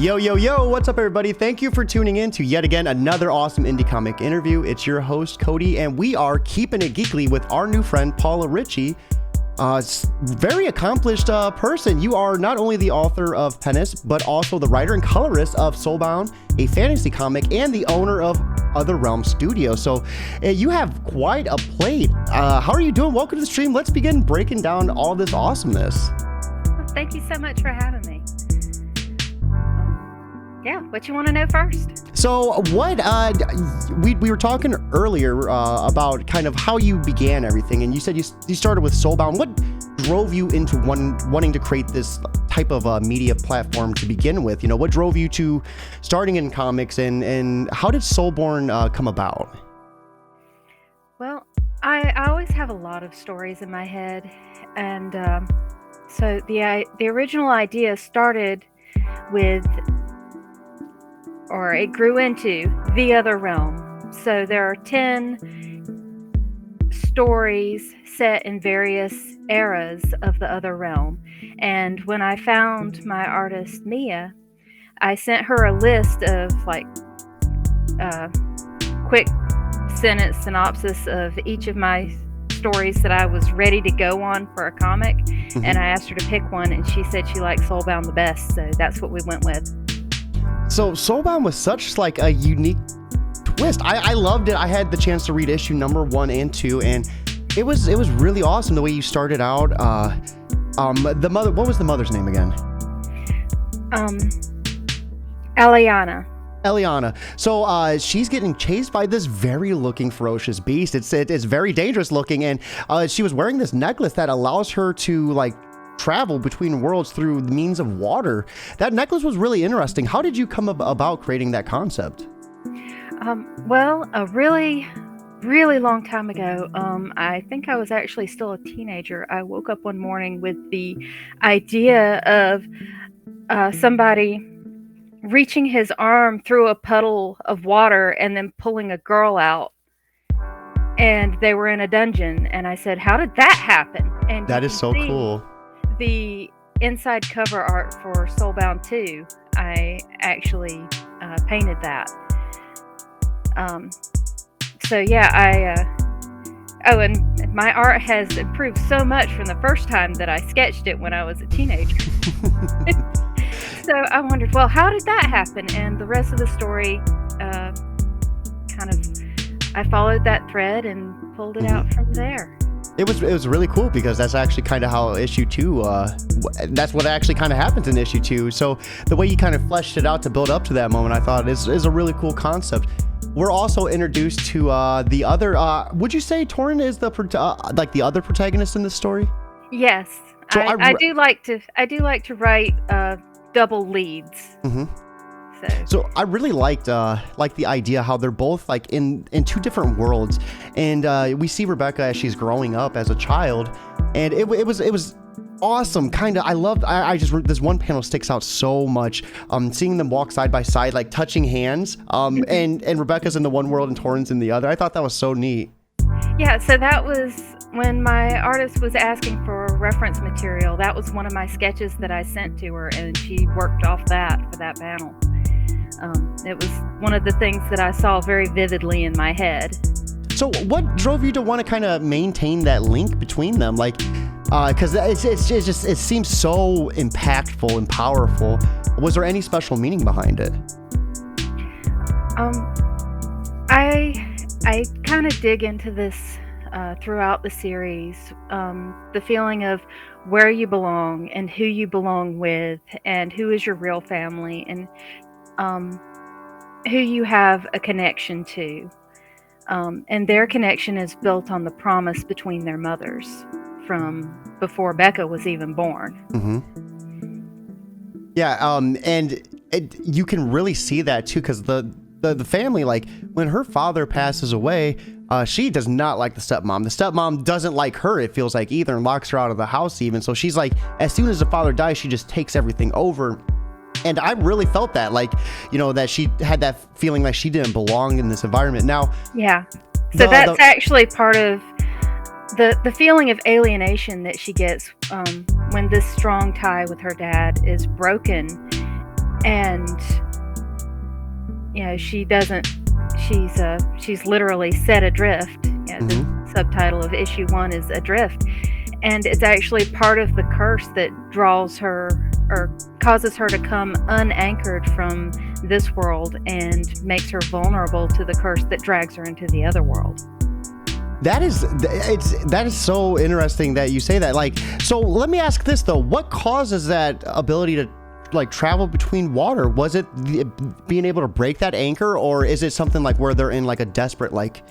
Yo, yo, yo, what's up, everybody? Thank you for tuning in to yet again another awesome indie comic interview. It's your host, Cody, and we are keeping it geekly with our new friend, Paula Richey. Very accomplished person. You are not only the author of Penis, but also the writer and colorist of SoulBound, a fantasy comic, and the owner of Other Realm Studio. So you have quite a plate. How are you doing? Welcome to the stream. Let's begin breaking down all this awesomeness. Well, thank you so much for having me. Yeah, what you want to know first? So what, we were talking earlier about kind of how you began everything, and you said you started with SoulBound. What drove you into wanting to create this type of media platform to begin with? You know, what drove you to starting in comics, and how did SoulBound come about? Well, I always have a lot of stories in my head, and so the original idea started with, or it grew into, the Other Realm. So there are 10 stories set in various eras of the Other Realm. And when I found my artist, Mia, I sent her a list of quick sentence synopsis of each of my stories that I was ready to go on for a comic. Mm-hmm. And I asked her to pick one, and she said she liked SoulBound the best. So that's what we went with. So SoulBound was such like a unique twist. I loved it. I had the chance to read issue number 1 and 2, and it was really awesome the way you started out. The mother, what was the mother's name again? Eliana. So she's getting chased by this very looking ferocious beast. It's very dangerous looking, and she was wearing this necklace that allows her to like travel between worlds through the means of water. That necklace was really interesting. How did you come about creating that concept? Well, a really long time ago, I think I was actually still a teenager. I woke up one morning with the idea of somebody reaching his arm through a puddle of water and then pulling a girl out. And they were in a dungeon. And I said, how did that happen? And that is so cool. The inside cover art for SoulBound 2, I actually painted that. So yeah, and my art has improved so much from the first time that I sketched it when I was a teenager. So I wondered, well, how did that happen? And the rest of the story, I followed that thread and pulled it out from there. It was really cool because that's actually kind of how issue 2, that's what actually kind of happens in issue 2. So the way you kind of fleshed it out to build up to that moment, I thought is a really cool concept. We're also introduced to the other, would you say Torin is the the other protagonist in this story? Yes. So I do like to write double leads. Mm-hmm. So I really liked the idea how they're both like in 2 different worlds, and we see Rebecca as she's growing up as a child, and it was awesome. I just this one panel sticks out so much. Seeing them walk side by side, like touching hands, and Rebecca's in the one world and Torin's in the other. I thought that was so neat. Yeah, so that was when my artist was asking for reference material. That was one of my sketches that I sent to her, and she worked off that for that panel. It was one of the things that I saw very vividly in my head. So what drove you to want to kind of maintain that link between them? Like, because it seems so impactful and powerful. Was there any special meaning behind it? I kind of dig into this throughout the series. The feeling of where you belong and who you belong with and who is your real family and who you have a connection to. And their connection is built on the promise between their mothers from before Becca was even born. Mm-hmm. Yeah, and you can really see that too, because the family, like when her father passes away, she does not like the stepmom. The stepmom doesn't like her, it feels like, either, and locks her out of the house even. So she's like, as soon as the father dies, she just takes everything over. And I really felt that, like, you know, that she had that feeling like she didn't belong in this environment. Now, yeah. So that's actually part of the feeling of alienation that she gets when this strong tie with her dad is broken, and she doesn't. She's literally set adrift. The subtitle of issue 1 is Adrift, and it's actually part of the curse that draws her or causes her to come unanchored from this world and makes her vulnerable to the curse that drags her into the other world. That is so interesting that you say that. Like, so let me ask this though: what causes that ability to like travel between water? Was it being able to break that anchor, or is it something like where they're in like a desperate like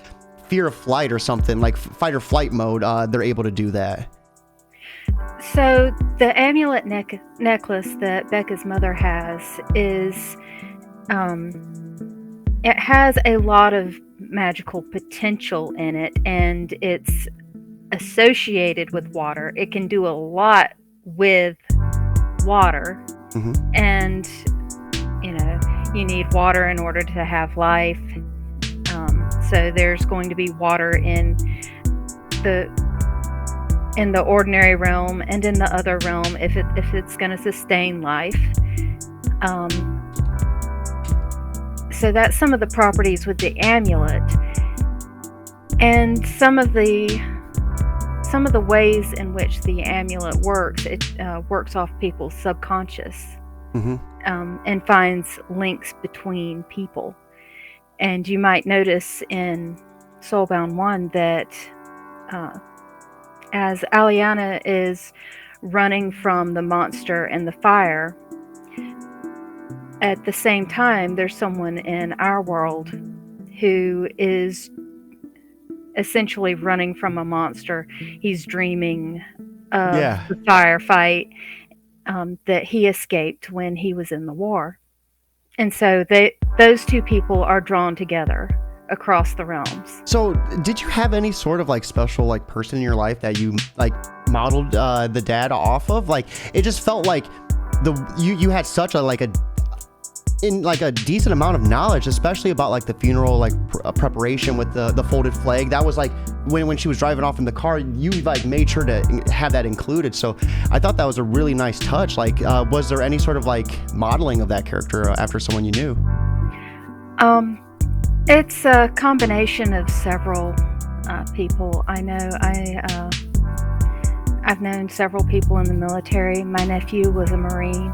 fear of flight or something, like fight or flight mode? They're able to do that. So the amulet necklace that Becca's mother has is, it has a lot of magical potential in it, and it's associated with water. It can do a lot with water, and you need water in order to have life. So there's going to be water in the ordinary realm and in the other realm if it's going to sustain life. So that's some of the properties with the amulet, and some of the ways in which the amulet works. It works off people's subconscious, and finds links between people. And you might notice in SoulBound 1 that as Aliana is running from the monster and the fire, at the same time, there's someone in our world who is essentially running from a monster. He's dreaming of the firefight that he escaped when he was in the war. And so those two people are drawn together across the realms. So did you have any sort of like special like person in your life that you like modeled the dad off of? Like it just felt like you had such a decent amount of knowledge, especially about like the funeral like preparation with the folded flag. That was like when she was driving off in the car, you like made sure to have that included. So I thought that was a really nice touch. Like was there any sort of like modeling of that character after someone you knew? It's a combination of several people. I know I've known several people in the military. My nephew was a Marine.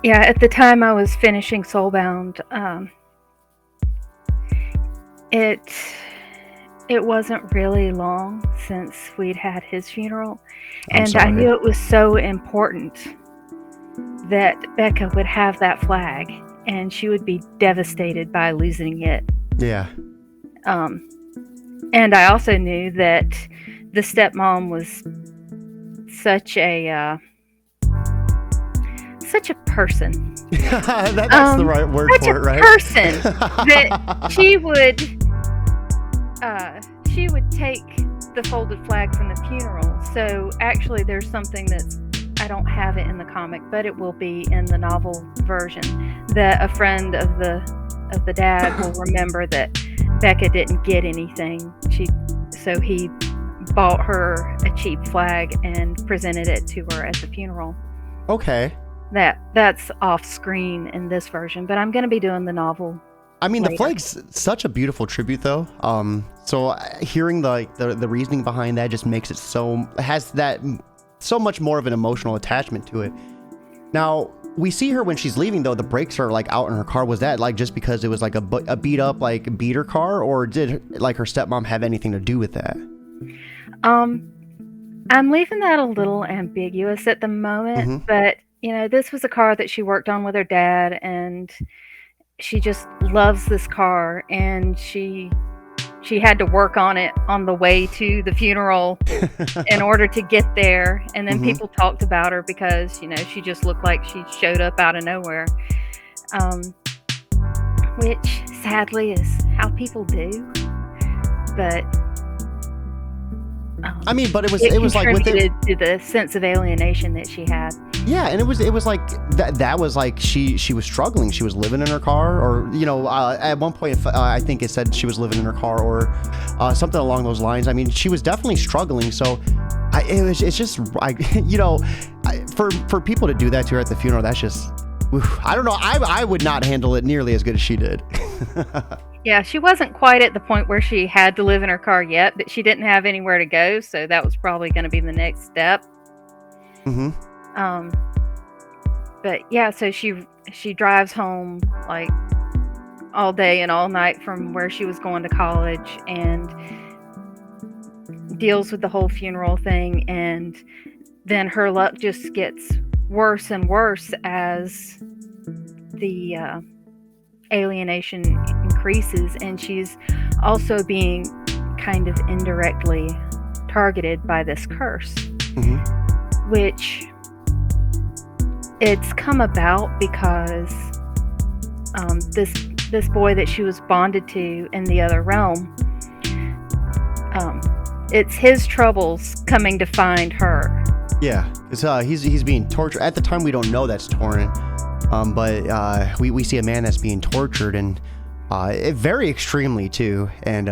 At the time I was finishing SoulBound, it wasn't really long since we'd had his funeral, and I knew it was so important that Becca would have that flag, and she would be devastated by losing it. Yeah. And I also knew that the stepmom was such a person. That's the right word for it, right? Person that she would take the folded flag from the funeral. So actually, there's something that's, I don't have it in the comic, but it will be in the novel version, that a friend of the dad will remember that Becca didn't get anything. So he bought her a cheap flag and presented it to her at the funeral. Okay. That's off screen in this version, but I'm going to be doing the novel. I mean, later. The flag's such a beautiful tribute, though. So hearing the reasoning behind that just makes it so much more of an emotional attachment to it. Now, we see her when she's leaving, though. The brakes are like out in her car. Was that like just because it was like a beat up like beater car, or did like her stepmom have anything to do with that? I'm leaving that a little ambiguous at the moment, but this was a car that she worked on with her dad, and she just loves this car, and she had to work on it on the way to the funeral in order to get there. And then people talked about her because, she just looked like she showed up out of nowhere. Which sadly is how people do. But I mean, but it was like contributed to the sense of alienation that she had. Yeah, and it was like that was like she was struggling. She was living in her car, or at one point I think it said she was living in her car or something along those lines. I mean, she was definitely struggling. So It's just, for people to do that to her at the funeral, that's just, I don't know. I would not handle it nearly as good as she did. Yeah, she wasn't quite at the point where she had to live in her car yet, but she didn't have anywhere to go, so that was probably going to be the next step. But yeah, so she drives home like all day and all night from where she was going to college and deals with the whole funeral thing, and then her luck just gets worse and worse as the alienation increases, and she's also being kind of indirectly targeted by this curse, which it's come about because this boy that she was bonded to in the other realm, it's his troubles coming to find her. Yeah, because he's being tortured. At the time, we don't know that's Torin, but we see a man that's being tortured, and very extremely too. And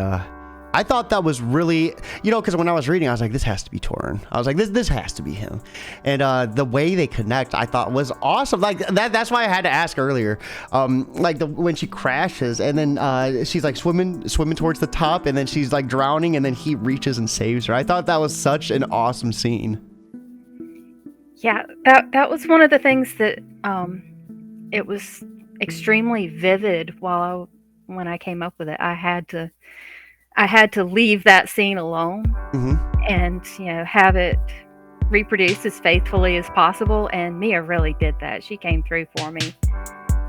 I thought that was really, because when I was reading, I was like, this has to be Torin. I was like, this has to be him. And the way they connect, I thought was awesome. Like that's why I had to ask earlier. When she crashes, and then she's like swimming towards the top, and then she's like drowning, and then he reaches and saves her. I thought that was such an awesome scene. Yeah, that was one of the things that it was extremely vivid when I came up with it. I had to leave that scene alone and have it reproduced as faithfully as possible, and Mia really did that. She came through for me.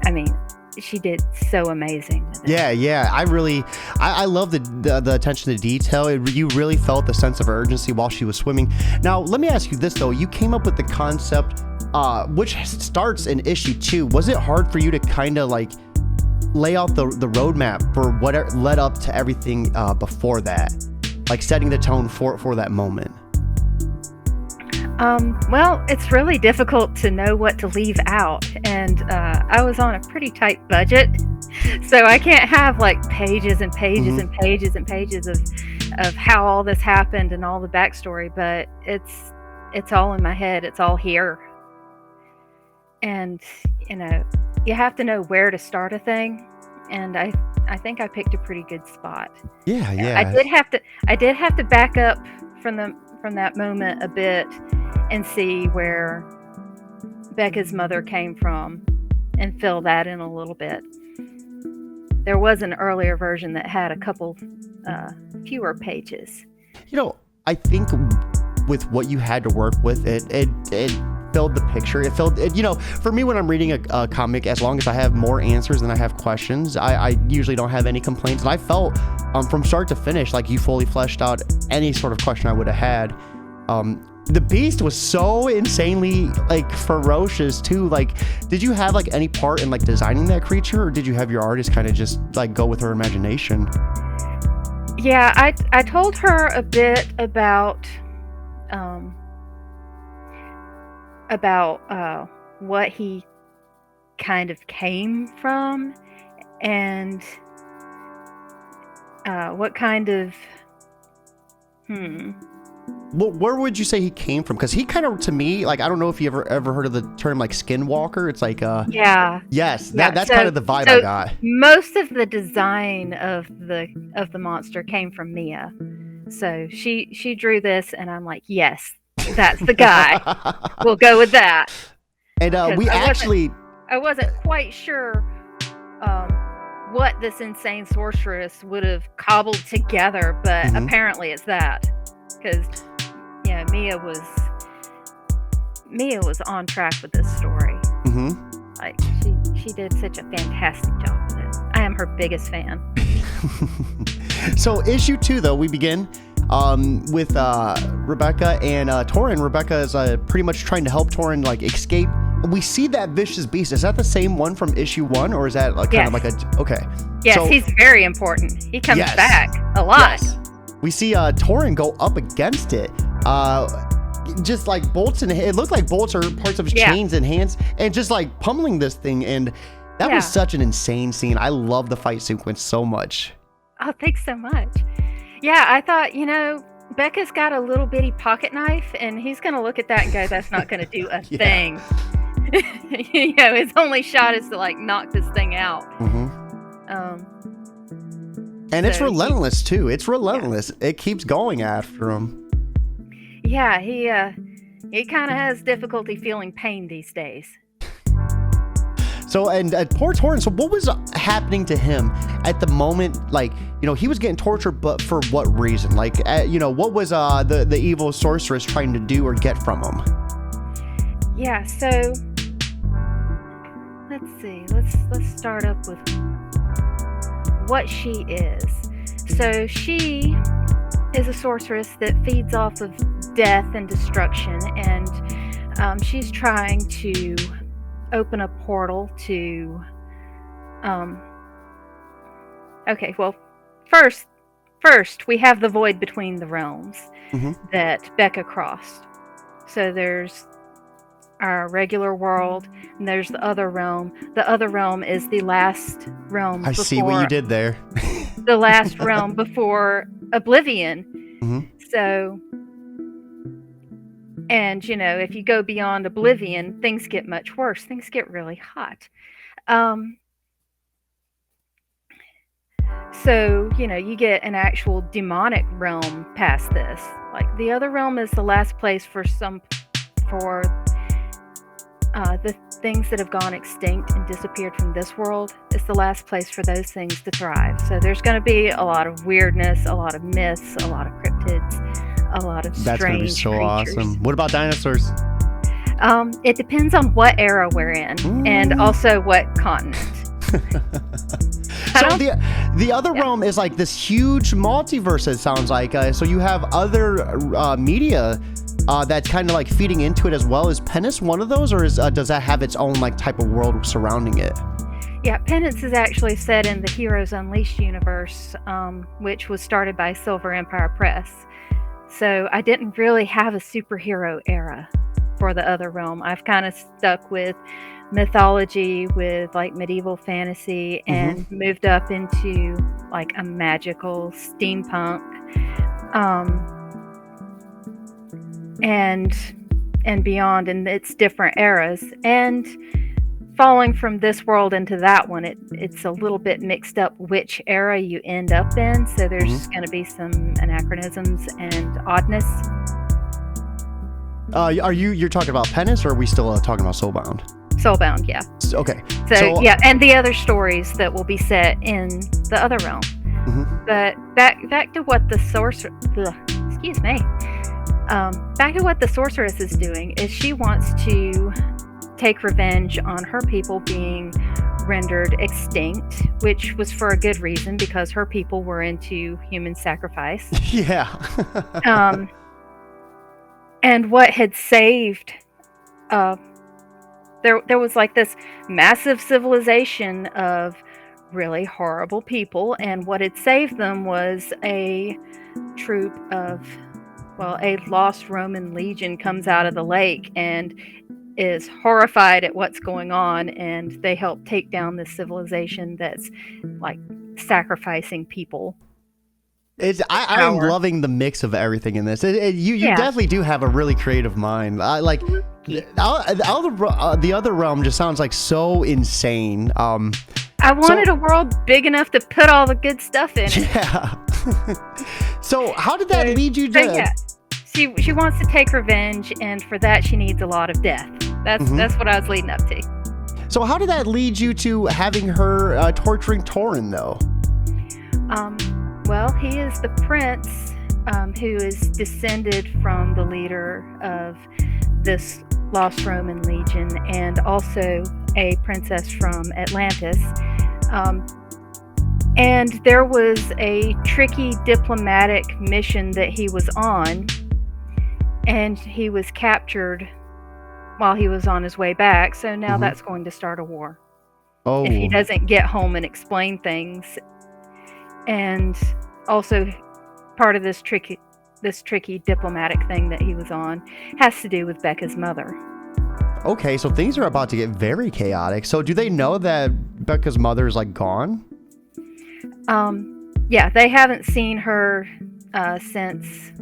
I mean, she did so amazing with it. Yeah. I love the attention to detail. You really felt the sense of urgency while she was swimming. Now, let me ask you this though. You came up with the concept, which starts in issue 2. Was it hard for you to kind of like lay out the roadmap for what led up to everything before that, like setting the tone for that moment? Well, it's really difficult to know what to leave out, and I was on a pretty tight budget, so I can't have like pages and pages and pages and pages of how all this happened and all the backstory, but it's all in my head. It's all here, and you have to know where to start a thing, and I think I picked a pretty good spot. Yeah. I did have to back up from that moment a bit and see where Becca's mother came from and fill that in a little bit. There was an earlier version that had a couple fewer pages. I think with what you had to work with, it filled the picture. It filled it, for me, when I'm reading a comic, as long as I have more answers than I have questions, I usually don't have any complaints. And I felt from start to finish like you fully fleshed out any sort of question I would have had. The beast was so insanely like ferocious too. Like, did you have like any part in like designing that creature, or did you have your artist kind of just like go with her imagination? Yeah, I told her a bit about what he kind of came from, and what kind of Well, where would you say he came from? Because he kind of, to me, like, I don't know if you ever heard of the term like skinwalker. It's like yeah. Yes, that's kind of the vibe I got. Most of the design of the monster came from Mia. So she drew this, and I'm like, yes, that's the guy. We'll go with that. And I wasn't quite sure what this insane sorceress would have cobbled together, but apparently it's that. Because Mia was on track with this story. Like she did such a fantastic job with it. I am her biggest fan. So issue 2 though, we begin with Rebecca and Torin. Rebecca is pretty much trying to help Torin like escape. We see that vicious beast. Is that the same one from issue 1, or is that like kind of like okay? Yes, so, he's very important. He comes back a lot. Yes. We see Torin go up against it. Just like bolts, and it looked like bolts or parts of his chains and hands, and just like pummeling this thing. And that was such an insane scene. I love the fight sequence so much. Oh, thanks so much. Yeah, I thought, Becca's got a little bitty pocket knife, and he's going to look at that and go, "That's not going to do a Yeah. thing." His only shot is to like knock this thing out. And it's relentless too. It's relentless. Yeah. It keeps going after him. Yeah, he kind of has difficulty feeling pain these days. So, and poor Torin, so what was happening to him at the moment? Like, he was getting tortured, but for what reason? Like, what was the evil sorceress trying to do or get from him? Yeah, so let's see. Let's start up with what she is. So she is a sorceress that feeds off of death and destruction, and she's trying to open a portal to okay, well, first we have the void between the realms that Becca crossed. So there's our regular world, and there's the other realm. The other realm is the last realm. I see what you did there. The last realm before Oblivion. So, and if you go beyond Oblivion, things get much worse. Things get really hot. So, you get an actual demonic realm past this. Like, the other realm is the last place for the things that have gone extinct and disappeared from this world. It's the last place for those things to thrive. So there's going to be a lot of weirdness, a lot of myths, a lot of cryptids, a lot of strange That's going to be so creatures. Awesome. What about dinosaurs? It depends on what era we're in and also what continent. So the other realm is like this huge multiverse, it sounds like. So you have other media that's kind of like feeding into it as well. Is Penance one of those, or does that have its own like type of world surrounding it? Yeah, Penance is actually set in the Heroes Unleashed universe, which was started by Silver Empire Press. So I didn't really have a superhero era for the other realm. I've kind of stuck with mythology, with like medieval fantasy, and moved up into like a magical steampunk and beyond, and it's different eras. And falling from this world into that one, it's a little bit mixed up which era you end up in, so there's going to be some anachronisms and oddness. You're talking about Penance, or are we still talking about SoulBound? SoulBound, yeah. Okay. So yeah, and the other stories that will be set in the other realm. But back to what the back to what the sorceress is doing is she wants to take revenge on her people being rendered extinct, which was for a good reason, because her people were into human sacrifice. Yeah. And what had saved there was like this massive civilization of really horrible people, and what had saved them was a troop of, a lost Roman legion comes out of the lake and is horrified at what's going on, and they help take down this civilization that's like sacrificing people. I'm loving the mix of everything in this. You definitely do have a really creative mind. The other realm just sounds like so insane. I wanted a world big enough to put all the good stuff in it. Yeah. So how did that lead you to? Yeah. She wants to take revenge, and for that she needs a lot of death. That's what I was leading up to. So how did that lead you to having her torturing Torin, though? Well, he is the prince who is descended from the leader of this lost Roman legion, and also a princess from Atlantis. And there was a tricky diplomatic mission that he was on, and he was captured while he was on his way back. So now that's going to start a war. If he doesn't get home and explain things. And also part of this tricky diplomatic thing that he was on has to do with Becca's mother. Okay, so things are about to get very chaotic. So do they know that Becca's mother is like gone? Yeah, they haven't seen her since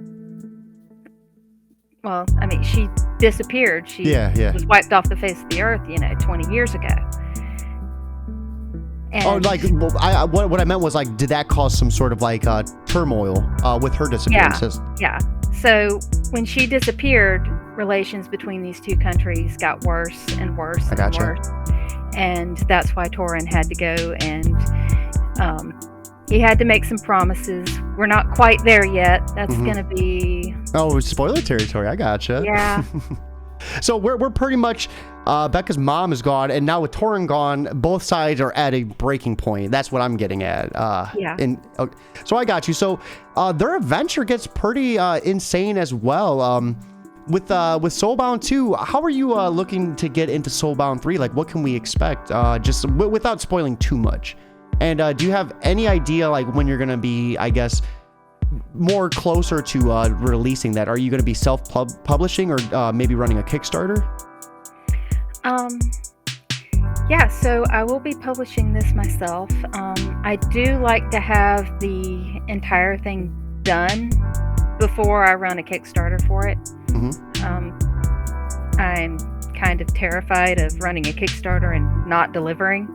well, I mean, she disappeared. She Yeah. was wiped off the face of the earth, 20 years ago. And Oh, like, well, what I meant was, like, did that cause some sort of, like, turmoil with her disappearance? yeah. So when she disappeared, relations between these two countries got worse and worse and worse. And that's why Torin had to go, and he had to make some promises. We're not quite there yet. That's going to be... Oh, spoiler territory. I gotcha. Yeah. So we're pretty much... Becca's mom is gone, and now with Torin gone, both sides are at a breaking point. That's what I'm getting at. Yeah. So I got you. So their adventure gets pretty insane as well. With SoulBound 2, how are you looking to get into SoulBound 3? Like, what can we expect? Just without spoiling too much. And do you have any idea, like, when you're going to be, I guess, more closer to releasing that? Are you going to be self-publishing or maybe running a Kickstarter? Yeah, so I will be publishing this myself. I do like to have the entire thing done before I run a Kickstarter for it. I'm kind of terrified of running a Kickstarter and not delivering.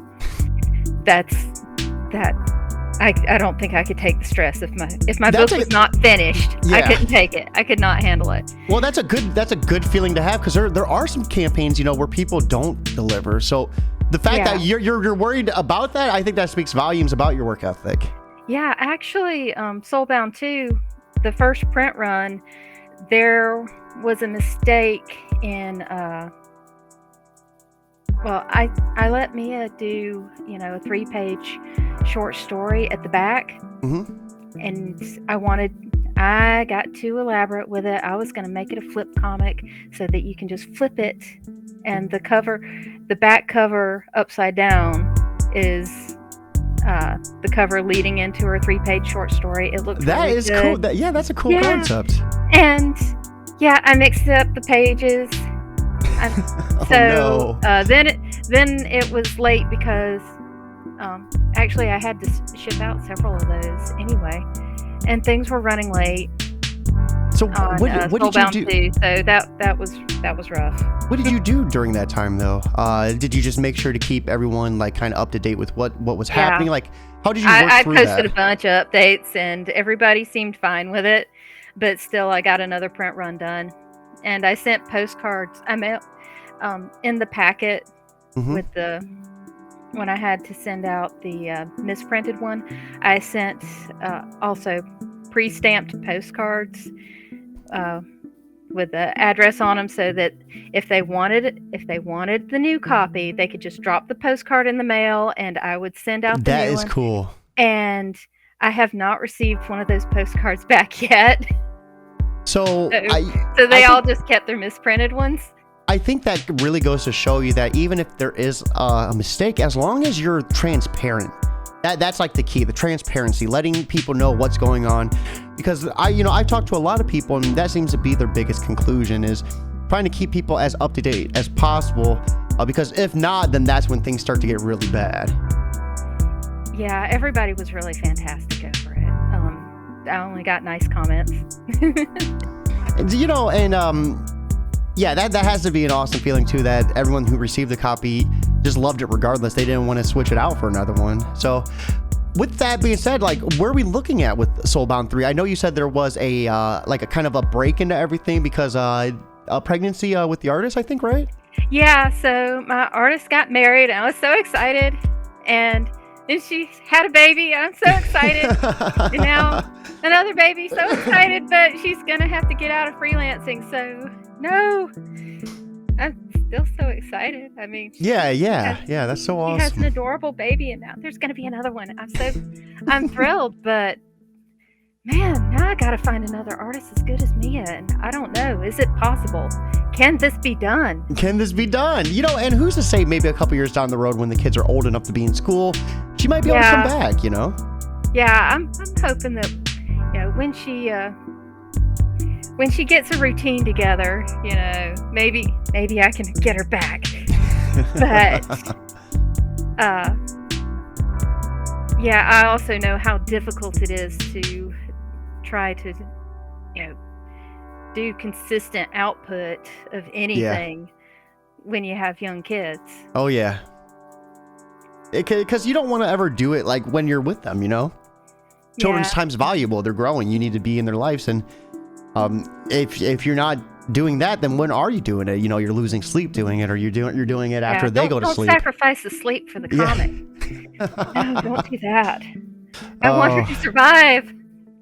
I don't think I could take the stress if my book was not finished. Yeah. I couldn't take it. I could not handle it. Well, that's a good feeling to have, because there are some campaigns, where people don't deliver. So the fact that you're worried about that, I think that speaks volumes about your work ethic. Yeah, actually, SoulBound 2, the first print run, there was a mistake in I let Mia do, a 3-page short story at the back. And I got too elaborate with it. I was going to make it a flip comic so that you can just flip it. And the back cover upside down is the cover leading into her 3-page short story. It looks that really is good. Cool. That's a cool concept. And I mixed up the pages. Then it was late because actually I had to ship out several of those anyway, and things were running late. So what did you do? Too, so that was rough. What did you do during that time though? Did you just make sure to keep everyone like kind of up to date with what was happening? Like, how did you work through that? I posted a bunch of updates and everybody seemed fine with it, but still I got another print run done, and I sent postcards. I mailed in the packet with when I had to send out the misprinted one, I sent also pre-stamped postcards with the address on them, so that if they wanted the new copy, they could just drop the postcard in the mail and I would send out the new one. That is cool. And I have not received one of those postcards back yet. So they all just kept their misprinted ones. I think that really goes to show you that even if there is a mistake, as long as you're transparent, that's like the key, the transparency, letting people know what's going on. Because I talked to a lot of people, and that seems to be their biggest conclusion, is trying to keep people as up to date as possible. Because if not, then that's when things start to get really bad. Yeah, everybody was really fantastic over it. I only got nice comments. Yeah, that has to be an awesome feeling too, that everyone who received the copy just loved it regardless. They didn't want to switch it out for another one. So with that being said, like, where are we looking at with SoulBound 3? I know you said there was a kind of a break into everything because a pregnancy with the artist, I think, right? Yeah, so my artist got married and I was so excited, and then she had a baby. I'm so excited. And now another baby, so excited, but she's gonna have to get out of freelancing, so no, I'm still so excited. I mean, yeah, that's so awesome. She has an adorable baby, and now there's going to be another one. I'm thrilled, but man, now I got to find another artist as good as Mia, and I don't know. Is it possible? Can this be done? And who's to say maybe a couple years down the road when the kids are old enough to be in school, she might be able to come back, Yeah, I'm hoping that, when she gets a routine together, maybe I can get her back. But I also know how difficult it is to try to, do consistent output of anything when you have young kids. Oh yeah. Because you don't want to ever do it like when you're with them, you know? Children's time's valuable. They're growing. You need to be in their lives. And if you're not doing that, then when are you doing it? You know, you're losing sleep doing it, or you're doing it after they go to sleep. Don't sacrifice the sleep for the comic. No, don't do that. I want her to survive.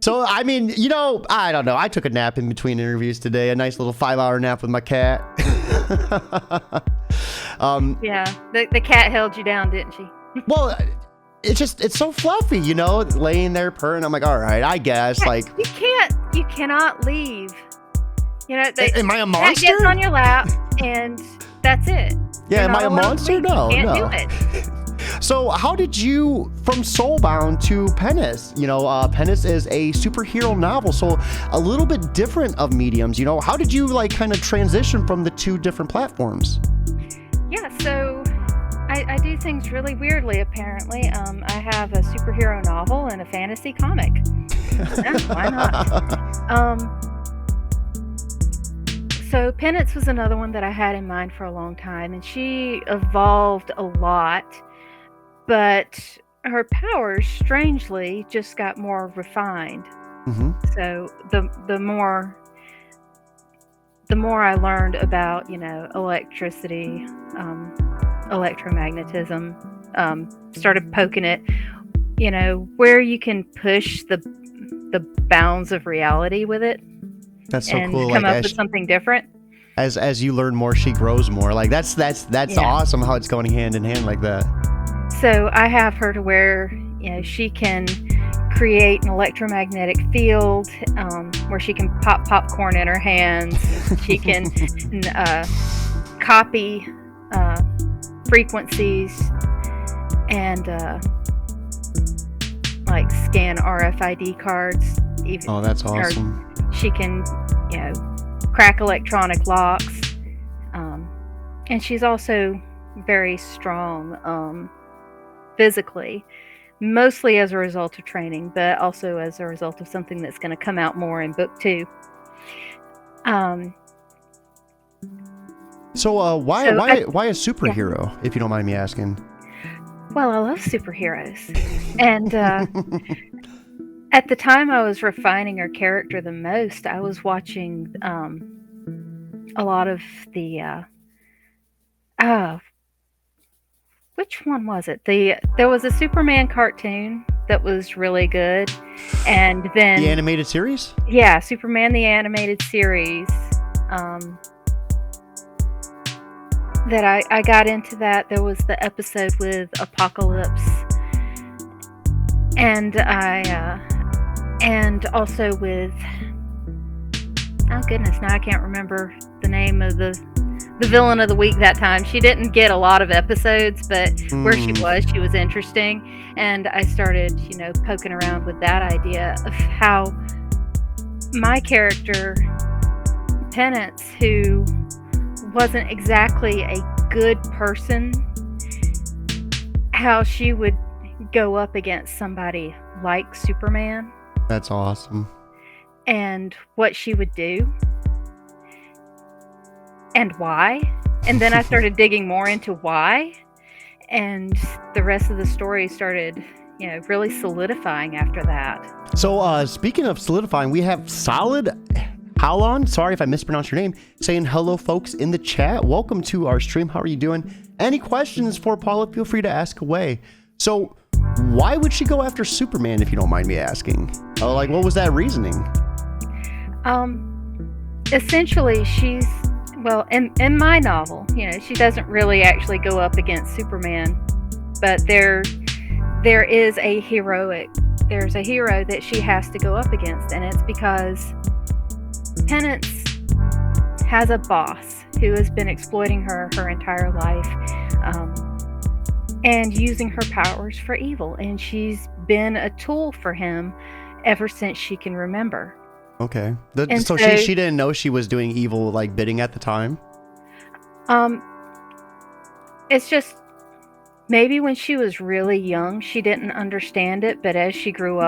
So, I mean, you know, I don't know. I took a nap in between interviews today. A nice little 5-hour nap with my cat. The cat held you down, didn't she? Well, it's so fluffy, you know, laying there purring. I'm like, all right, I guess. Like, you cannot leave. You know, am I a monster? Cat gets on your lap, and that's it. Yeah, am I a monster? No, you can't do it. So how did you, from SoulBound to Penis? You know, Penis is a superhero novel, so a little bit different of mediums. You know, how did you like kind of transition from the two different platforms? Yeah, so I do things really weirdly, apparently. I have a superhero novel and a fantasy comic. Yeah, why not? So Penance was another one that I had in mind for a long time, and she evolved a lot, but her powers, strangely, just got more refined. Mm-hmm. So the more I learned about, you know, electricity, electromagnetism, started poking it, you know, where you can push the bounds of reality with it. That's so and cool. Come like, up with something different. As you learn more, she grows more. Like that's awesome how it's going hand in hand like that. So I have her to where, you know, she can create an electromagnetic field where she can pop popcorn in her hands. She can copy frequencies and like scan RFID cards. Oh, that's awesome. She can, you know, crack electronic locks. And she's also very strong physically, mostly as a result of training, but also as a result of something that's going to come out more in book 2. So why a superhero, if you don't mind me asking? Well, I love superheroes. And at the time I was refining her character the most, I was watching a lot of the which one was it? There was a Superman cartoon that was really good, and then the animated series? Yeah, Superman the animated series. That I got into that. There was the episode with Apocalypse, and and also with, oh goodness, now I can't remember the name of the villain of the week that time. She didn't get a lot of episodes, but where she was interesting. And I started, you know, poking around with that idea of how my character, Penance, who wasn't exactly a good person, how she would go up against somebody like Superman. That's awesome. And what she would do. And why. And then I started digging more into why. And the rest of the story started, you know, really solidifying after that. So speaking of solidifying, we have Solid Halon, sorry if I mispronounced your name, saying hello folks in the chat. Welcome to our stream. How are you doing? Any questions for Paula, feel free to ask away. So why would she go after Superman, if you don't mind me asking? Oh, like, what was that reasoning? Essentially, she's, well, in my novel, you know, she doesn't really actually go up against Superman, but there is a hero that she has to go up against, and it's because Penance has a boss who has been exploiting her entire life, and using her powers for evil, and she's been a tool for him ever since she can remember. Okay. So she didn't know she was doing evil, like, bidding at the time? It's just maybe when she was really young, she didn't understand it, but as she grew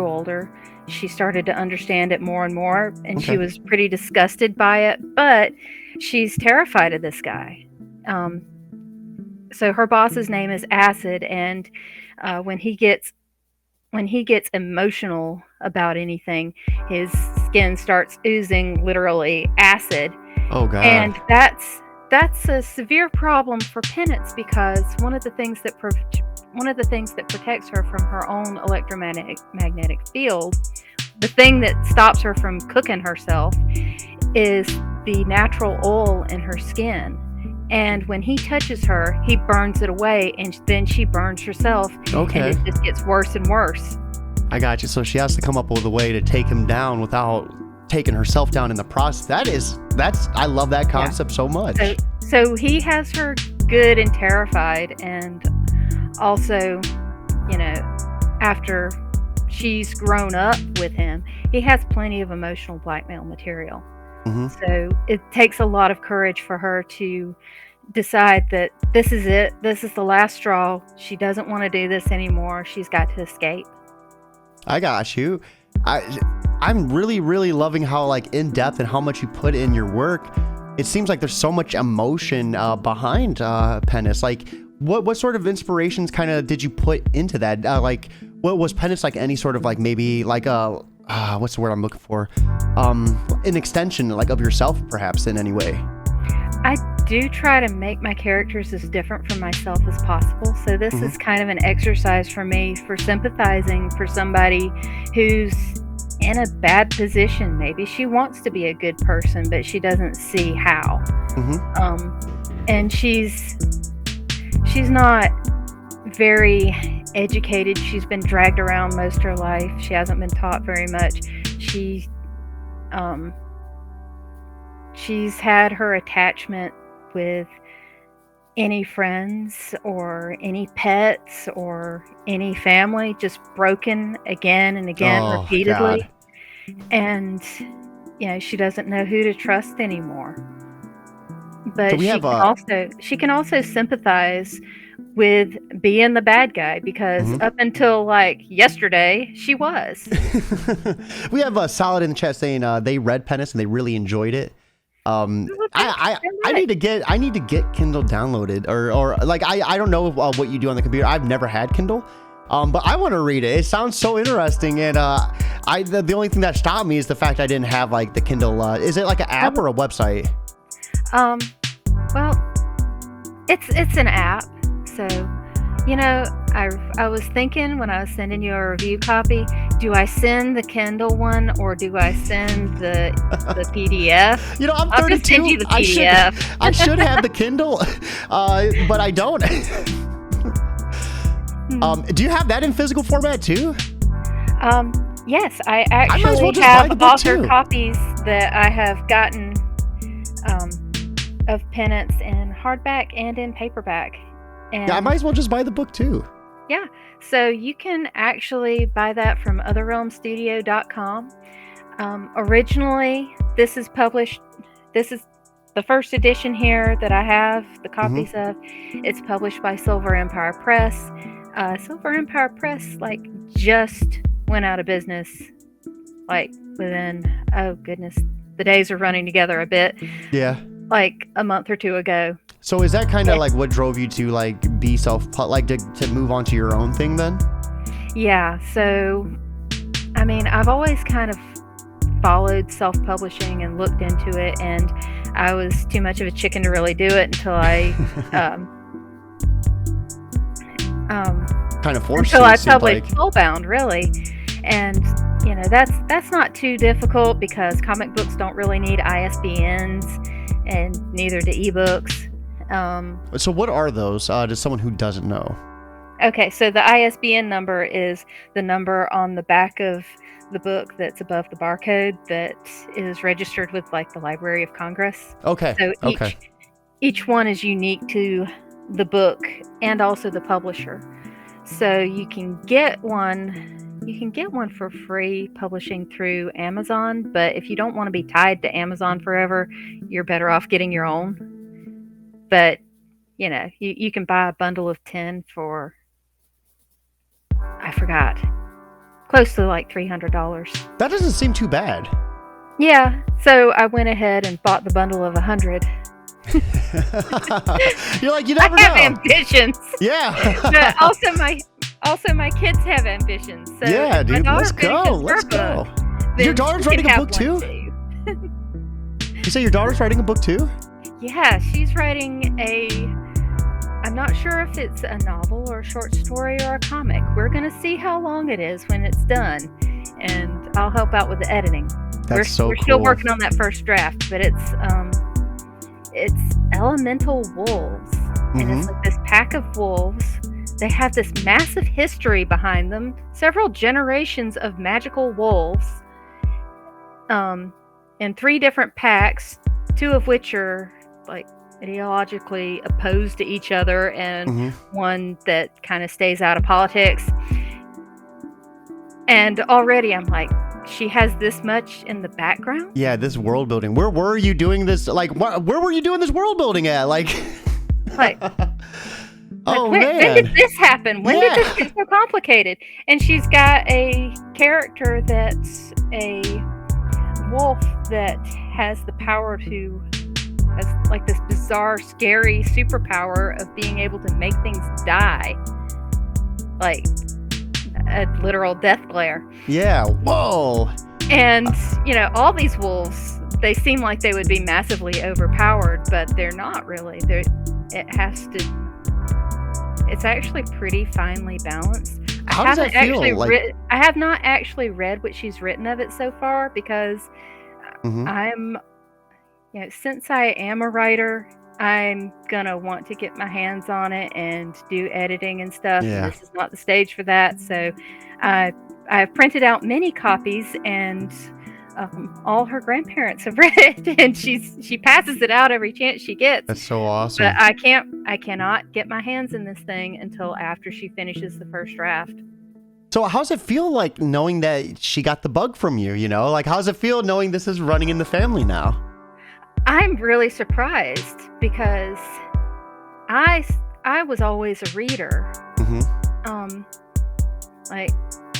older, she started to understand it more and more, and she Okay. was pretty disgusted by it, but she's terrified of this guy. Um, so her boss's name is Acid, and uh, when he gets when he gets emotional about anything, his skin starts oozing literally acid, Oh God. and that's a severe problem for Penance because one of the things that protects her from her own electromagnetic field, the thing that stops her from cooking herself, is the natural oil in her skin. And when he touches her, he burns it away, and then she burns herself, and Okay. it just gets worse and worse. I got you. So she has to come up with a way to take him down without taking herself down in the process. That's I love that concept so much. So he has her good and terrified, and also, you know, after she's grown up with him, he has plenty of emotional blackmail material. Hmm. So it takes a lot of courage for her to decide that this is it. This is the last straw. She doesn't want to do this anymore. She's got to escape. I got you. I I'm really really loving how like in depth and how much you put in your work. It seems like there's so much emotion behind Penance. Like what sort of inspirations kind of did you put into that? Like what was Penance like? Any sort of like maybe like a what's the word I'm looking for? An extension like of yourself perhaps in any way. I do try to make my characters as different from myself as possible. So this Hmm. is kind of an exercise for me for sympathizing for somebody who's in a bad position. Maybe she wants to be a good person, but she doesn't see how. Hmm. And she's not very educated. She's been dragged around most of her life. She hasn't been taught very much. She um, she's had her attachment with any friends or any pets or any family just broken again and again Oh God. repeatedly, and she doesn't know who to trust anymore. So But we have she can also sympathize with being the bad guy because mhm. up until like yesterday she was. We have Solid in the chat saying they read Penance and they really enjoyed it. Well, thank you so I much. need to get Kindle downloaded or like I don't know what you do on the computer. I've never had Kindle. But I want to read it. It sounds so interesting, and the only thing that stopped me is the fact I didn't have like the Kindle. Is it like an app or a website? Um, well, it's an app, so I was thinking when I was sending you a review copy, do I send the Kindle one or do I send the PDF? You know, I'm I'll just 32. send you the PDF. I should have the Kindle, but I don't. Do you have that in physical format too? Yes, I I might as well actually just buy have the book author too. copies that I have gotten um, of Penance in hardback and in paperback. And Yeah, I might as well just buy the book too. yeah, so you can actually buy that from otherrealmstudio.com. Originally, this is published. This is the first edition here that I have the copies of. It's published by Silver Empire Press. Silver Empire Press just went out of business within, oh goodness, the days are running together a bit, Yeah. like a month or two ago. So is that kind of like what drove you to like be to move on to your own thing then? Yeah, so I mean, I've always kind of followed self-publishing and looked into it, and I was too much of a chicken to really do it until I Kind of forced until you, I it seemed published like. SoulBound, really. And that's not too difficult because comic books don't really need ISBNs, and neither do ebooks. So what are those? To someone who doesn't know. Okay, so the ISBN number is the number on the back of the book that's above the barcode that is registered with the Library of Congress. Okay. So Okay. each one is unique to the book and also the publisher. So you can get one for free publishing through Amazon, but if you don't want to be tied to Amazon forever, you're better off getting your own. But you can buy a bundle of 10 for, I forgot, close to like $300. That doesn't seem too bad. Yeah, so I went ahead and bought the bundle of 100. You're like, you never I have know. ambitions. Yeah. But also my kids have ambitions. So yeah, if my dude, daughter let's go. finishes Let's her go. book, Your then daughter's she can writing a have book one too? You say your daughter's writing a book too? Yeah, she's writing I'm not sure if it's a novel or a short story or a comic. We're going to see how long it is when it's done, and I'll help out with the editing. That's so We're cool. still working on that first draft, but it's elemental wolves, and it's like this pack of wolves. They have this massive history behind them, several generations of magical wolves, in 3 different packs, 2 of which are like ideologically opposed to each other, and one that kind of stays out of politics. And already I'm like, she has this much in the background? Yeah, this world building. Where were you doing this? Like, where were you doing this world building at? Like, oh, when man. did this happen? When did this get so complicated? And she's got a character that's a wolf that has the power to, has like this bizarre, scary superpower of being able to make things die. Like a literal death glare. Yeah, whoa. And, all these wolves, they seem like they would be massively overpowered, but they're not really. It's actually pretty finely balanced. How does that feel? I have not actually read what she's written of it so far, because I'm, since I am a writer, I'm gonna want to get my hands on it and do editing and stuff. Yeah. And this is not the stage for that. So I've printed out many copies, and all her grandparents have read it, and she passes it out every chance she gets. That's so awesome. But I cannot get my hands in this thing until after she finishes the first draft. So how's it feel like knowing that she got the bug from you, Like, how's it feel knowing this is running in the family now? I'm really surprised, because I was always a reader. Like,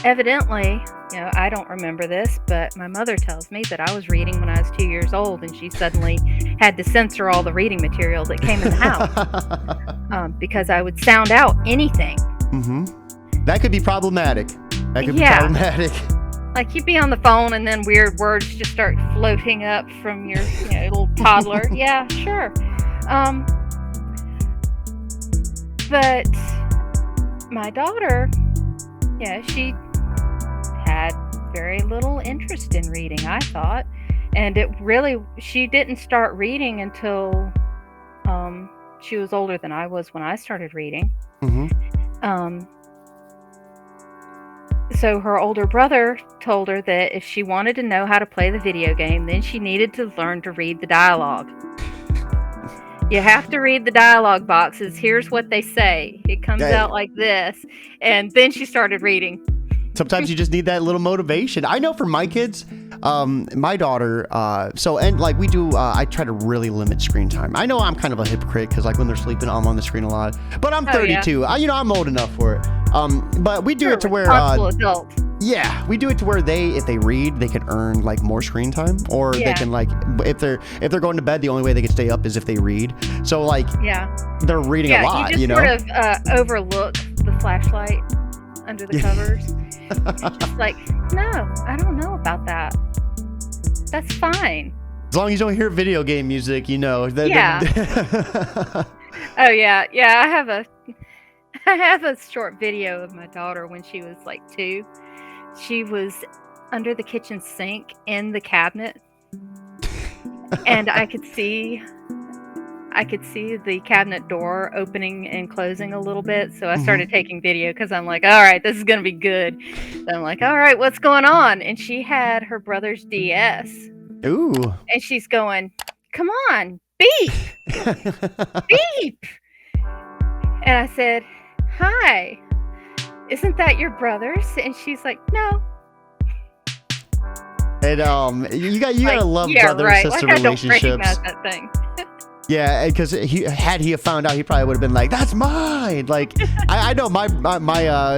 evidently, I don't remember this, but my mother tells me that I was reading when I was 2 years old, and she suddenly had to censor all the reading material that came in the house, because I would sound out anything. That could be problematic. Be problematic. Like, you'd be on the phone, and then weird words just start floating up from your little toddler. Yeah, sure. But my daughter, she had very little interest in reading, I thought. And she didn't start reading until she was older than I was when I started reading. So her older brother told her that if she wanted to know how to play the video game, then she needed to learn to read the dialogue. You have to read the dialogue boxes. Here's what they say. It comes out like this. And then she started reading. Sometimes you just need that little motivation. I know for my kids, my daughter, we do, I try to really limit screen time. I know I'm kind of a hypocrite, because like when they're sleeping, I'm on the screen a lot, but I'm 32. Yeah. I'm old enough for it. But we do it to where, adult. Yeah, we do it to where if they read, they can earn like more screen time, or they can if they're going to bed, the only way they can stay up is if they read. So they're reading a lot, you just sort of overlook the flashlight under the covers. Just like, no, I don't know about that. That's fine. As long as you don't hear video game music, Oh yeah. I have a short video of my daughter when she was like 2. She was under the kitchen sink in the cabinet, and I could see the cabinet door opening and closing a little bit. So I started taking video, because I'm like, all right, this is going to be good. So I'm like, all right, what's going on? And she had her brother's DS. Ooh. And she's going, come on, beep, beep. And I said, hi, isn't that your brother's? And she's like, no. And you gotta love brother-sister relationship. I don't recognize that thing. Yeah, because had he found out, he probably would have been like, "That's mine!" Like, I know my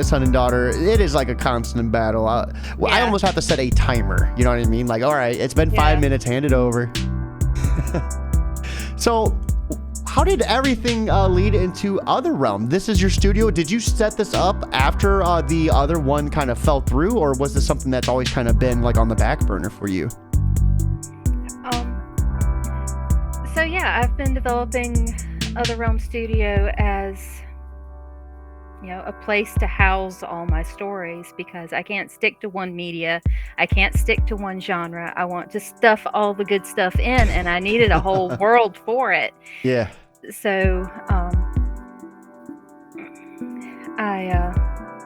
son and daughter. It is like a constant battle. I almost have to set a timer. You know what I mean? Like, all right, it's been 5 minutes. Hand it over. So, how did everything lead into Other Realm? This is your studio. Did you set this up after the other one kind of fell through, or was this something that's always kind of been like on the back burner for you? So yeah, I've been developing Other Realm Studio as, a place to house all my stories, because I can't stick to one media. I can't stick to one genre. I want to stuff all the good stuff in, and I needed a whole world for it. Yeah. So I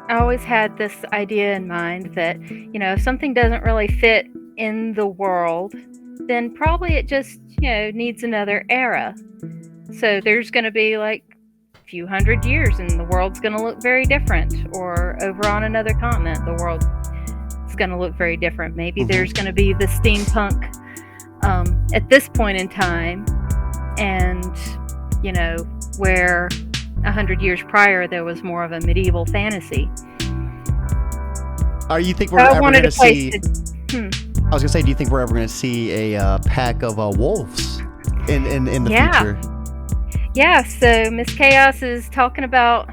always had this idea in mind that, if something doesn't really fit in the world, then probably it just, needs another era. So there's going to be like a few hundred years and the world's going to look very different. Or over on another continent, the world is going to look very different. Maybe there's going to be the steampunk at this point in time. And, where 100 years prior there was more of a medieval fantasy. You think we're ever going to see... I was gonna say, do you think we're ever gonna see a pack of wolves in the future? Yeah. So Miss Chaos is talking about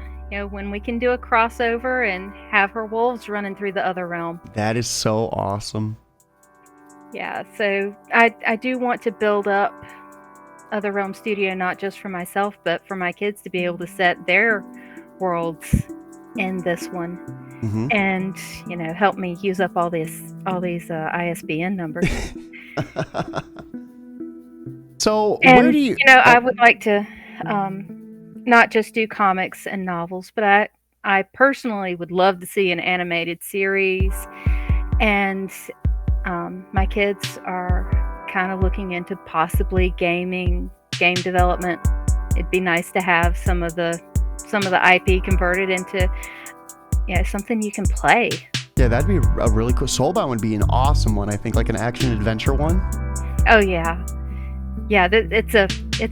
when we can do a crossover and have her wolves running through the Other Realm. That is so awesome. Yeah. So I do want to build up Other Realm Studio, not just for myself, but for my kids to be able to set their worlds in this one. And help me use up all these ISBN numbers. So and, where do you? I would like to not just do comics and novels, but I personally would love to see an animated series. And my kids are kind of looking into possibly game development. It'd be nice to have some of the IP converted into something you can play. Yeah, that'd be a really cool. SoulBound would be an awesome one, I think, like an action adventure one. Oh yeah, it's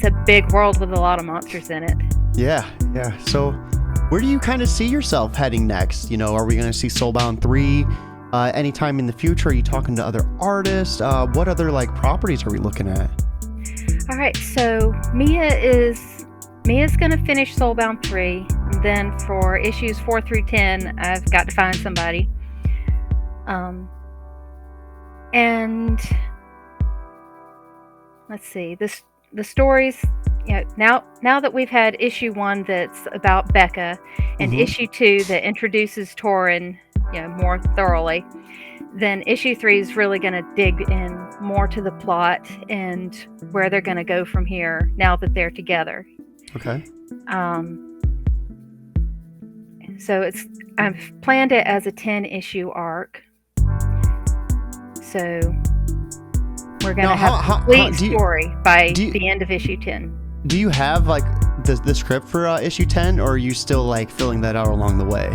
a big world with a lot of monsters in it. Yeah. So, where do you kind of see yourself heading next? Are we going to see SoulBound 3 anytime in the future? Are you talking to other artists? What other properties are we looking at? All right, so Mia's going to finish SoulBound 3. And then for issues 4 through 10, I've got to find somebody. And let's see, the stories. Now that we've had issue 1 that's about Becca, and issue 2 that introduces Torin, more thoroughly, then issue 3 is really going to dig in more to the plot and where they're going to go from here now that they're together. Okay. So I've planned it as a 10-issue arc. So we're going to have a complete story by the end of issue 10. Do you have the script for issue 10, or are you still filling that out along the way?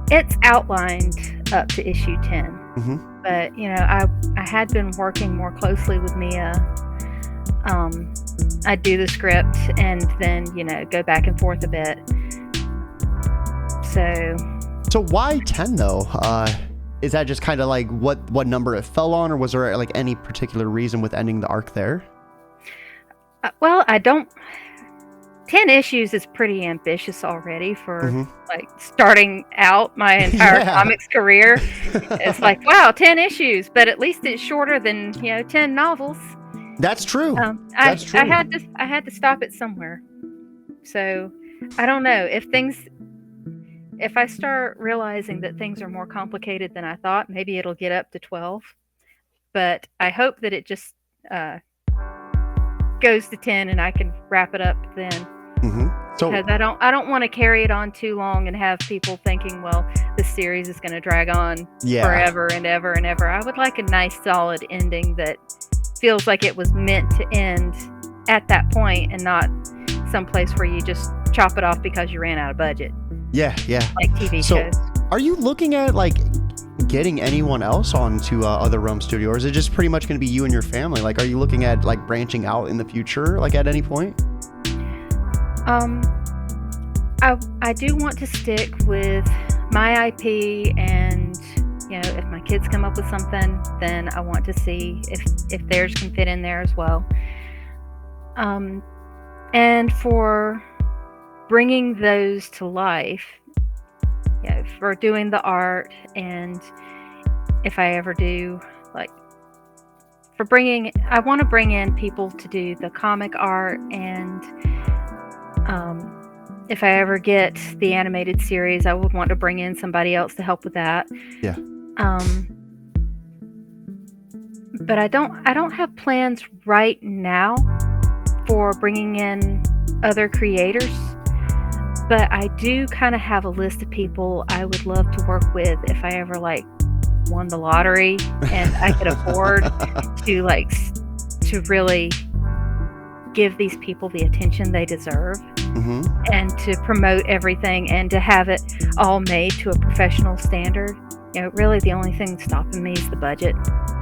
It's outlined up to issue 10. But I had been working more closely with Mia. I'd do the script and then go back and forth a bit. So why 10 though? Is that just kind of what number it fell on, or was there any particular reason with ending the arc there? Well, 10 issues is pretty ambitious already for starting out my entire comics career. It's wow, 10 issues, but at least it's shorter than 10 novels. That's true. That's true. I had to stop it somewhere. So I don't know if I start realizing that things are more complicated than I thought, maybe it'll get up to 12. But I hope that it just goes to 10 and I can wrap it up then. So, because I don't want to carry it on too long and have people thinking, well, this series is going to drag on forever and ever and ever. I would like a nice solid ending that feels like it was meant to end at that point and not someplace where you just chop it off because you ran out of budget. Yeah. Like TV shows. Are you looking at getting anyone else onto Other Realm Studio, or is it just pretty much going to be you and your family? Like, are you looking at like branching out in the future, like at any point? I do want to stick with my IP, and if my kids come up with something, then I want to see if theirs can fit in there as well. And for bringing those to life, for doing the art, and if I ever do, like, I want to bring in people to do the comic art, and if I ever get the animated series, I would want to bring in somebody else to help with that. Yeah. But I don't have plans right now for bringing in other creators. But I do kind of have a list of people I would love to work with if I ever won the lottery and I could afford to really give these people the attention they deserve, and to promote everything and to have it all made to a professional standard. Really the only thing stopping me is the budget.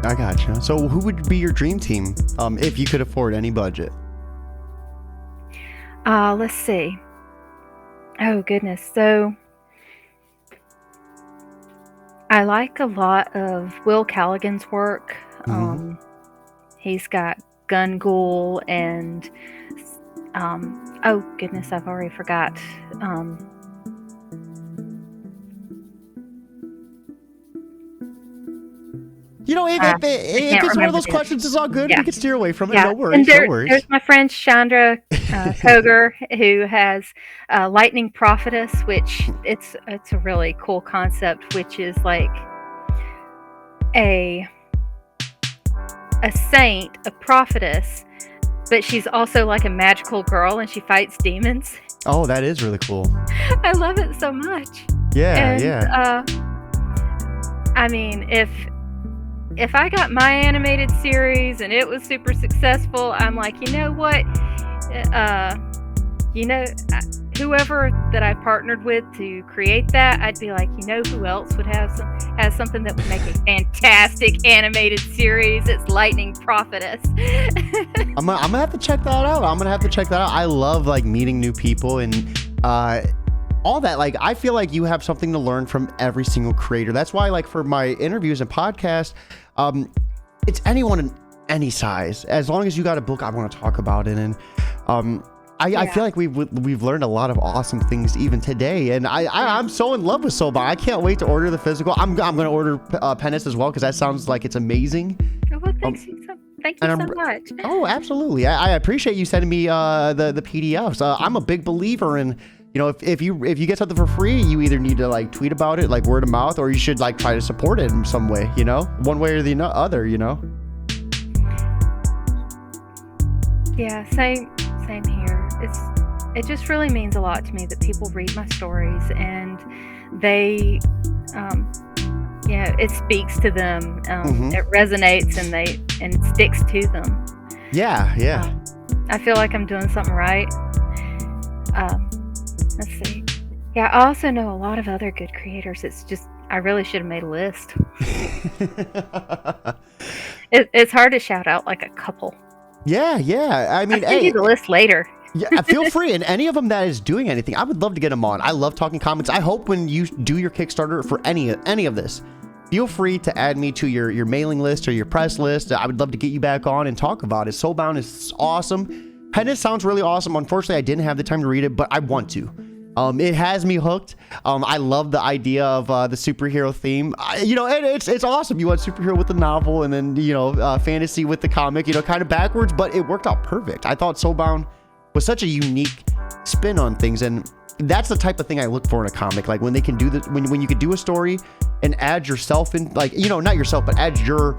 I gotcha. So who would be your dream team if you could afford any budget? Let's see. Oh, goodness. So I like a lot of Will Callaghan's work. He's got Gun Ghoul and oh goodness, I've already forgot. If it's one of those questions, it's all good. Yeah. We can steer away from it. Yeah. No worries. And No worries. There's my friend Chandra Koger, who has Lightning Prophetess, which it's a really cool concept, which is like a saint, a prophetess, but she's also like a magical girl, and she fights demons. Oh, that is really cool. I love it so much. Yeah, yeah. I mean, if I got my animated series and it was super successful, I'm like, you know what? Whoever that I partnered with to create that, I'd be like, who else would has something that would make a fantastic animated series? It's Lightning Prophetess. I'm gonna have to check that out. I love meeting new people and all that. I feel like you have something to learn from every single creator. That's why for my interviews and podcasts, it's anyone in any size. As long as you got a book, I want to talk about it. And I feel like we've learned a lot of awesome things even today. And I'm so in love with SoulBound. I can't wait to order the physical. I'm going to order Penance as well, because that sounds like it's amazing. Oh, well, thank you so much. Oh, absolutely. I appreciate you sending me the PDFs. I'm a big believer in, if you get something for free, you either need to tweet about it, word of mouth, or you should try to support it in some way, one way or the other, Yeah, same here. It just really means a lot to me that people read my stories and they, it speaks to them. It resonates and it sticks to them. Yeah. I feel like I'm doing something right. Let's see. Yeah, I also know a lot of other good creators. It's just, I really should have made a list. It's hard to shout out a couple. Yeah. I mean, I'll send you the list later. Yeah, feel free. And any of them that is doing anything, I would love to get them on. I love talking comics. I hope when you do your Kickstarter for any of this, feel free to add me to your mailing list or your press list. I would love to get you back on and talk about it. SoulBound is awesome. Penance sounds really awesome. Unfortunately, I didn't have the time to read it, but I want to. It has me hooked. I love the idea of the superhero theme. It's awesome. You want superhero with the novel, and then fantasy with the comic. Kind of backwards, but it worked out perfect. I thought SoulBound was such a unique spin on things, and that's the type of thing I look for in a comic. When they can do this, when you could do a story and add yourself in, not yourself, but add your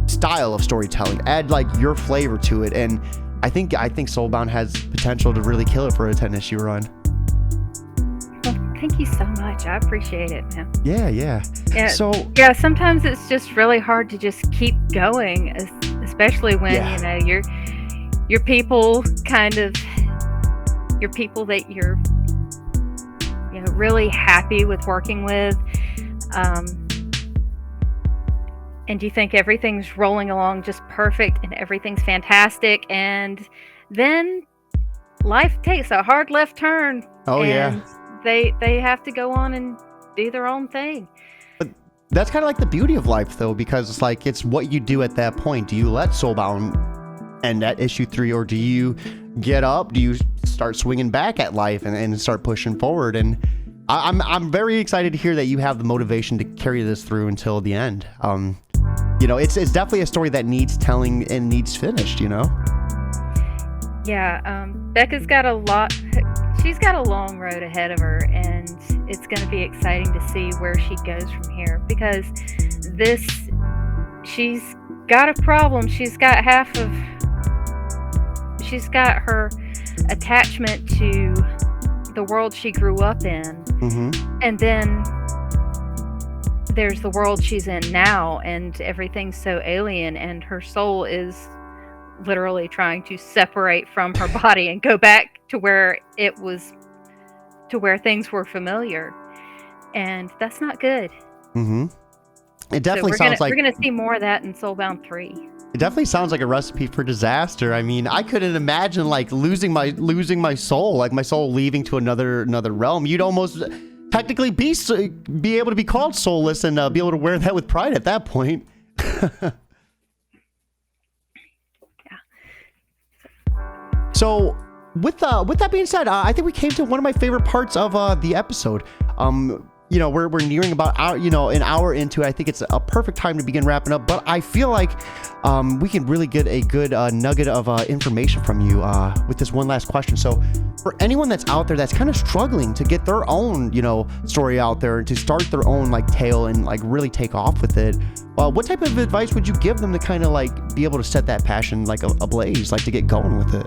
style of storytelling, add your flavor to it. And I think SoulBound has potential to really kill it for a 10-issue run. Well, thank you so much. I appreciate it, man. Yeah. So sometimes it's just really hard to just keep going, especially when your people that you're really happy with working with. and you think everything's rolling along just perfect and everything's fantastic, and then life takes a hard left turn, Oh yeah. and they have to go on and do their own thing. But that's kind of like the beauty of life, though, because it's like, it's what you do at that point. Do you let SoulBound end at issue 3, or do you get up? Do you start swinging back at life and start pushing forward? And I'm very excited to hear that you have the motivation to carry this through until the end. It's definitely a story that needs telling and needs finished, Yeah, Becca's got a lot. She's got a long road ahead of her, and it's going to be exciting to see where she goes from here, because she's got a problem. She's got her attachment to the world she grew up in, and then there's the world she's in now, and everything's so alien, and her soul is literally trying to separate from her body and go back to where things were familiar, and that's not good. It definitely sounds like we're gonna see more of that in SoulBound 3. It definitely sounds like a recipe for disaster. I mean, I couldn't imagine like losing my soul, like my soul leaving to another realm. You'd almost technically be able to be called soulless and be able to wear that with pride at that point. So with that being said, I think we came to one of my favorite parts of the episode. We're nearing about an hour into it. I think it's a perfect time to begin wrapping up, but I feel like we can really get a good nugget of information from you with this one last question. So for anyone that's out there that's kind of struggling to get their own story out there and to start their own like tale and like really take off with it, what type of advice would you give them to kind of like be able to set that passion like ablaze, like to get going with it?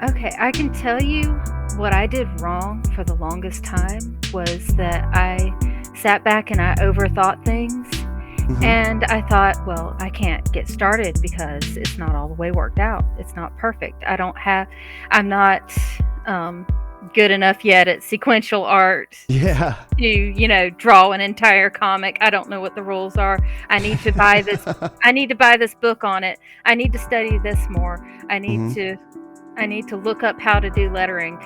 Okay, I can tell you what I did wrong for the longest time was that I sat back and I overthought things. And I thought, well, I can't get started because it's not all the way worked out. It's not perfect. I'm not good enough yet at sequential art to, draw an entire comic. I don't know what the rules are. I need to buy this. I need to buy this book on it. I need to study this more. I need to look up how to do lettering.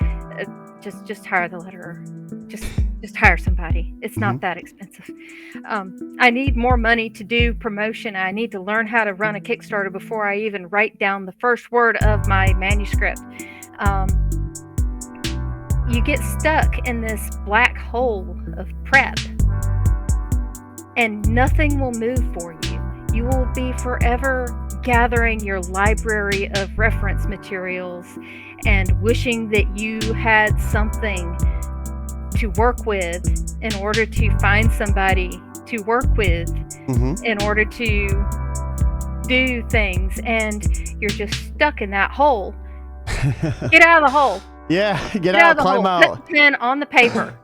Just hire the letterer. Just hire somebody. It's not that expensive. I need more money to do promotion. I need to learn how to run a Kickstarter before I even write down the first word of my manuscript. You get stuck in this black hole of prep, and nothing will move for you. You will be forever gathering your library of reference materials and wishing that you had something to work with in order to find somebody to work with in order to do things, and you're just stuck in that hole. Get out of the hole. Yeah, get out, climb out. Put the pen on the paper.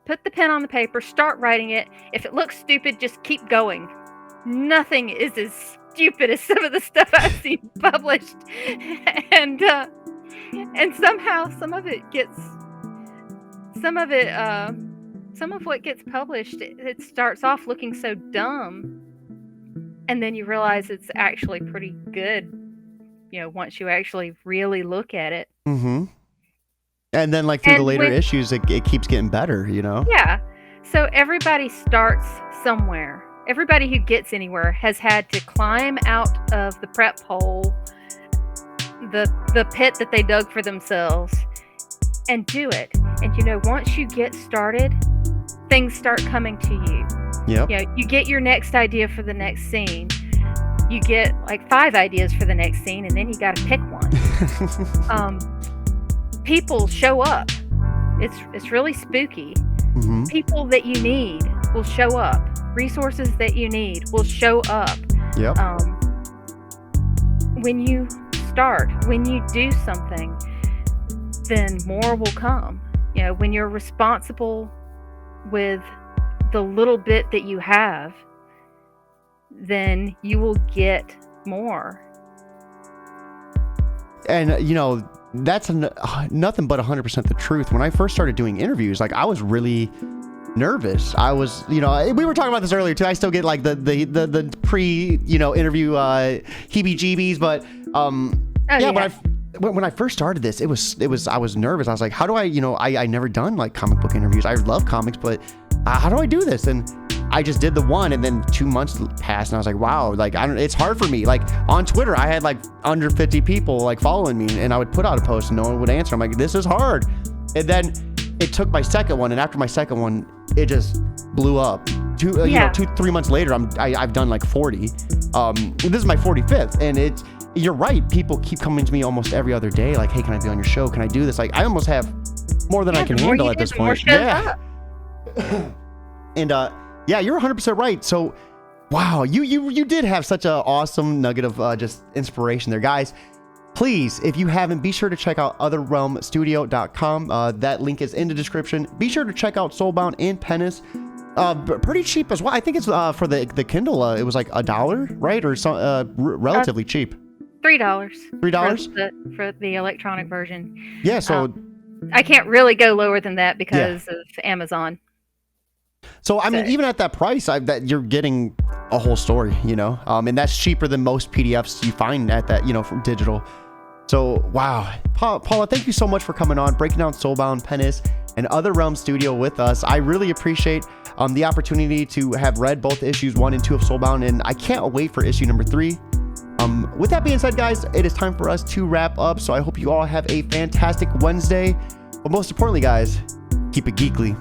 Put the pen on the paper, start writing it. If it looks stupid, just keep going. Nothing is as stupid as some of the stuff I've seen published. And somehow some of what gets published, it starts off looking so dumb, and then you realize it's actually pretty good, once you actually really look at it. And then like through the later issues, it keeps getting better, Yeah. So everybody starts somewhere. Everybody who gets anywhere has had to climb out of the prep hole, the pit that they dug for themselves, and do it. And once you get started, things start coming to you. You get your next idea for the next scene. You get like 5 ideas for the next scene, and then you got to pick one. People show up. It's really spooky. People that you need will show up. Resources that you need will show up. When you start, when you do something, then more will come. When you're responsible with the little bit that you have, then you will get more. And that's nothing but 100% the truth. When I first started doing interviews, like I was really nervous. I was, we were talking about this earlier too. I still get like the pre, interview heebie-jeebies, but when I first started this, I was nervous. I was like, how do I never done like comic book interviews. I love comics, but how do I do this? And I just did the one, and then 2 months passed, and I was like, wow, like it's hard for me. Like on Twitter, I had like under 50 people like following me, and I would put out a post and no one would answer. I'm like, this is hard. And then it took my second one, and after my second one, it just blew up. 2-3 months later, I've done like 40. This is my 45th, and you're right. People keep coming to me almost every other day, like, hey, can I be on your show? Can I do this? Like, I almost have more than I can handle at this point. Yeah. And you're 100% right. So, wow, you did have such an awesome nugget of just inspiration there, guys. Please, if you haven't, be sure to check out otherrealmstudio.com. That link is in the description. Be sure to check out SoulBound and Penis. Pretty cheap as well. I think it's for the Kindle. It was like $1, right? Or relatively cheap. $3 for the electronic version. Yeah, so I can't really go lower than that because of Amazon. So I mean, even at that price, that you're getting a whole story, and that's cheaper than most PDFs you find at that, from digital. So wow, Paula, thank you so much for coming on, breaking down SoulBound, Penis, and Other Realm Studio with us. I really appreciate the opportunity to have read both issues 1 and 2 of SoulBound, and I can't wait for issue number 3. With that being said, guys, it is time for us to wrap up. So I hope you all have a fantastic Wednesday. But most importantly, guys, keep it geekly.